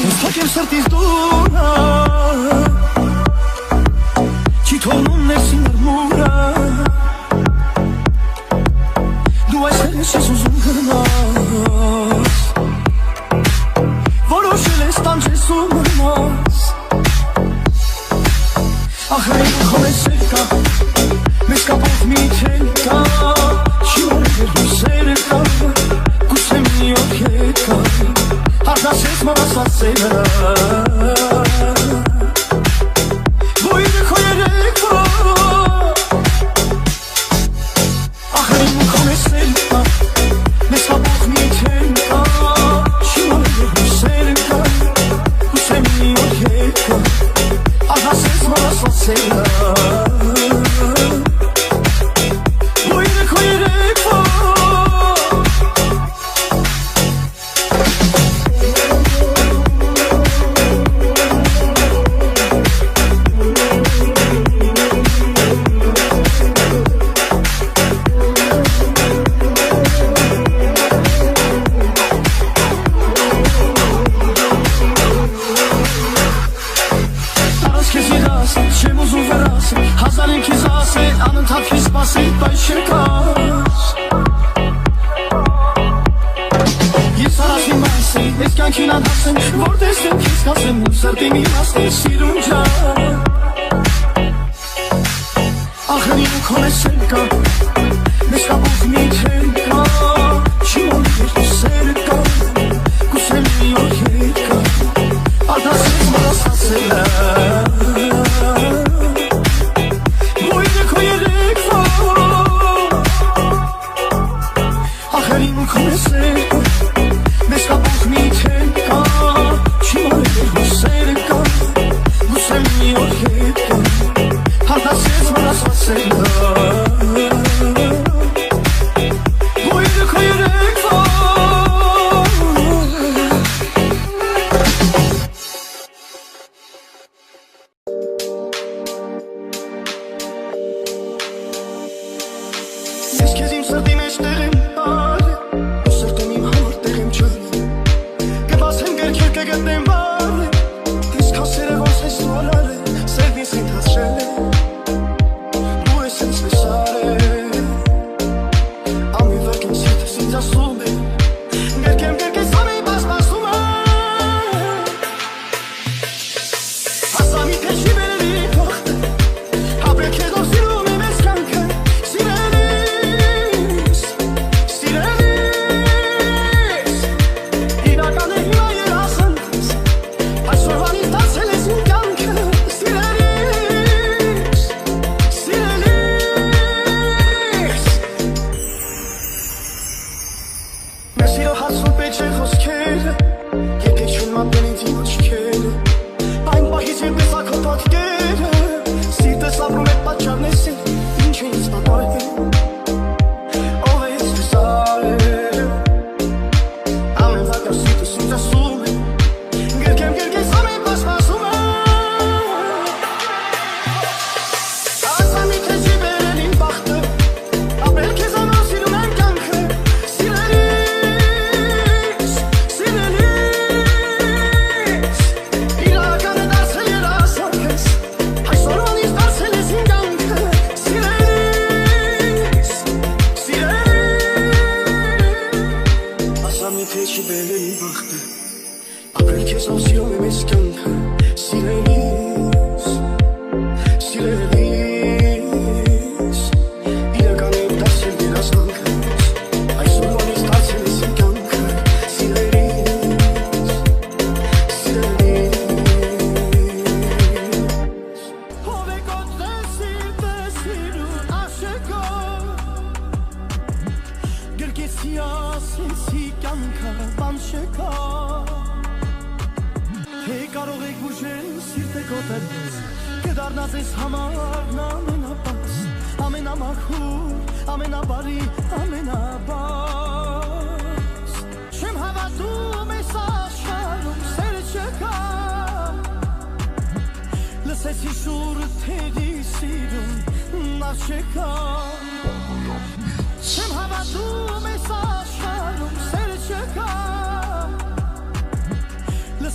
Փոքր սրտից դուրը Չի թողնում ներսին արմուրը Դու այսպես ես ուզում գնաս Որոշել ես տանջես ու մնաս Ախր քո ես եկա Մեզ կապող մի թել կա Չի որևէ հուսերը կա Գուցե մի օր եկա Հարդասես մնացած սերը Բույրը քո երեկվա Ախր քո ես եկա Մեզ կապող մի թել կա Չի որևէ հուսերը կա Գուցե մի օր եկա Հարդասես մնացած սերը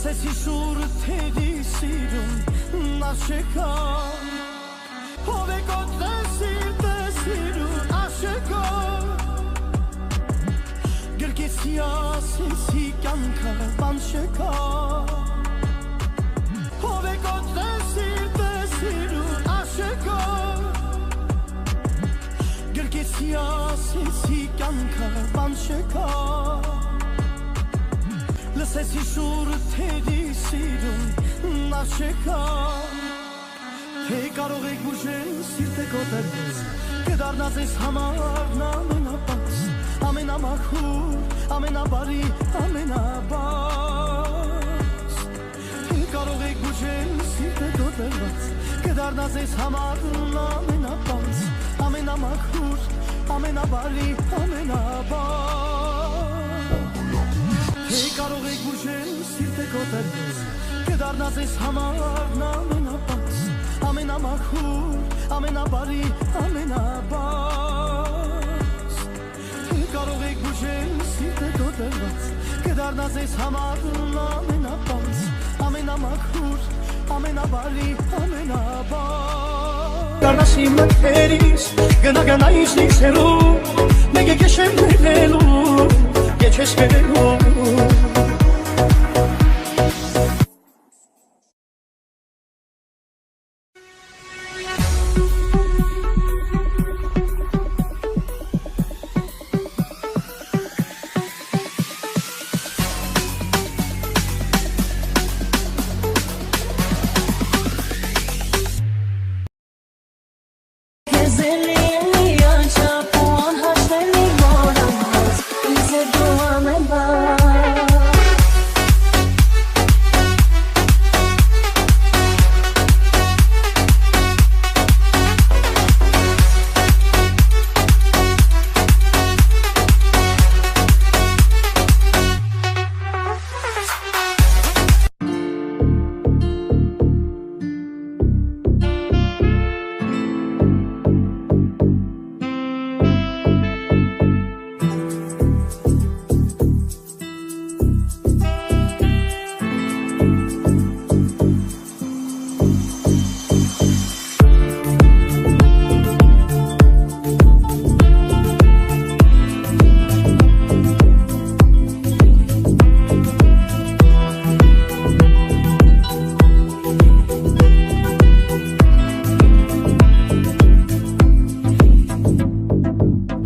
Լսեցի շուրը թերի սիրուն աշեկա Ով է կոտրել սիրտը սիրուն աշեկա Գրկեցի ասեցի կյանքը բան շեկա Ով է կոտրել սիրտը սիրուն աշեկա Գրկեցի ասեցի կյանքը բան շեկա Լսեցի շուրը թերի սիրուն աշեկա Թե կարող եք բուժել սիրտը կոտրելուց Կդառնաս ես համարն ամենապած Ամենամախուր, ամենաբարի, ամենաբաց Թե կարող եք բուժել սիրտը կոտրելուց Կդառնաս ես համարն ամենապած Ամենամախուր, ամենաբարի, ամենաբաց Թե կարող եք բուժել սիրտը կոտրելուց Կդառնաս ես համարն ամենապած Ամենամախուր, ամենաբարի, ամենաբաց Թե կարող եք բուժել սիրտը կոտրված Կդառնաս ես համարն ամենապած Ամենամախուր, ամենաբարի, ամենաբաց Դառնաս իմ մտքերից, գնայիս ինձ հեռու Մեկ է քեշեմ ներելու, քեչես կերելու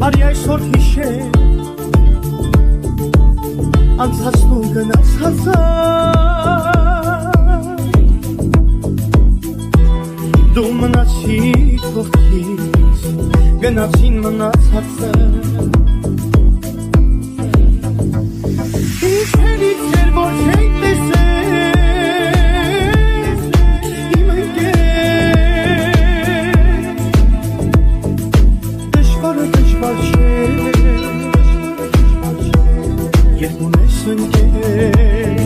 Արի այսօր հիշել Անցածնու գնաց հազար Դու մնացիր կողքից Գնացին մնացածը Ինչ հերից էր որ չենք տեսել Իմ ընկեր Դժվարը դժվար չէ Երբ ունես ընկեր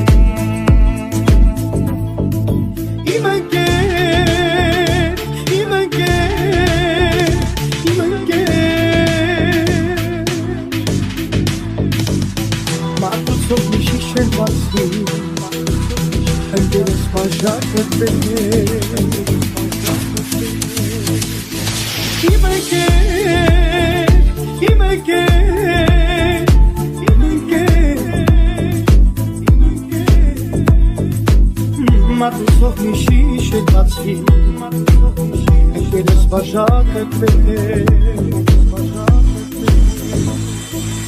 Իմ ընկեր Իմ ընկեր Իմ ընկեր Մարդուցով մի շիշեր բացի Ընկերս բաժակը Իմ ընկեր Իմ ընկեր Իմ ընկեր Մարդուցով մի շիշեր բացի Ընկերս բաժակը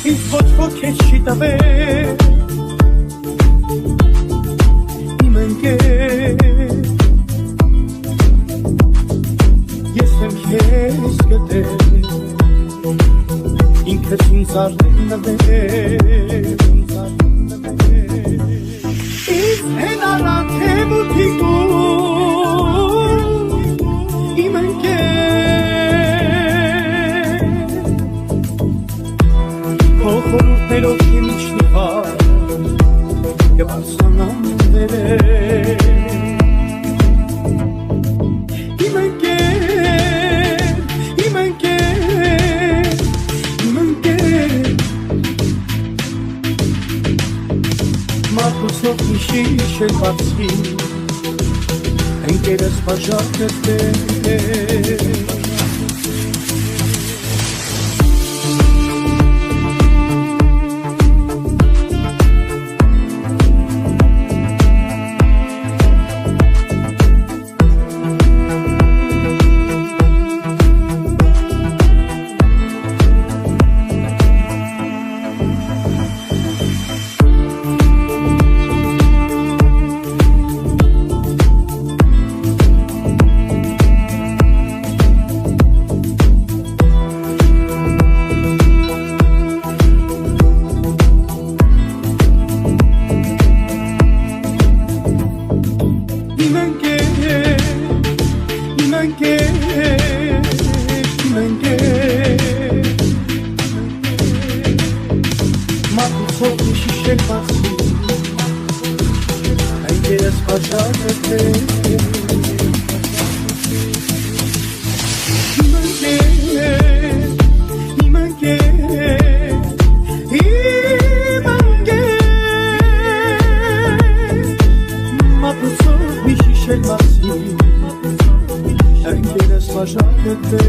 Ինձ ոչ որ քեզ չի տվել Իմ ընկեր Ես եմ քեզ գտել Ինքս ինձ առնվել Ինձ հեն առան թե մուտիկում Իմ ընկեր Քո խորհուրդներով իմ իջնիվար Կբարձրանամ վերել Իմ ընկեր Իմ ընկեր Իմ ընկեր Մարդուցով մի շիշել բացի ընկերս բաժակներ Enkeres başa gitti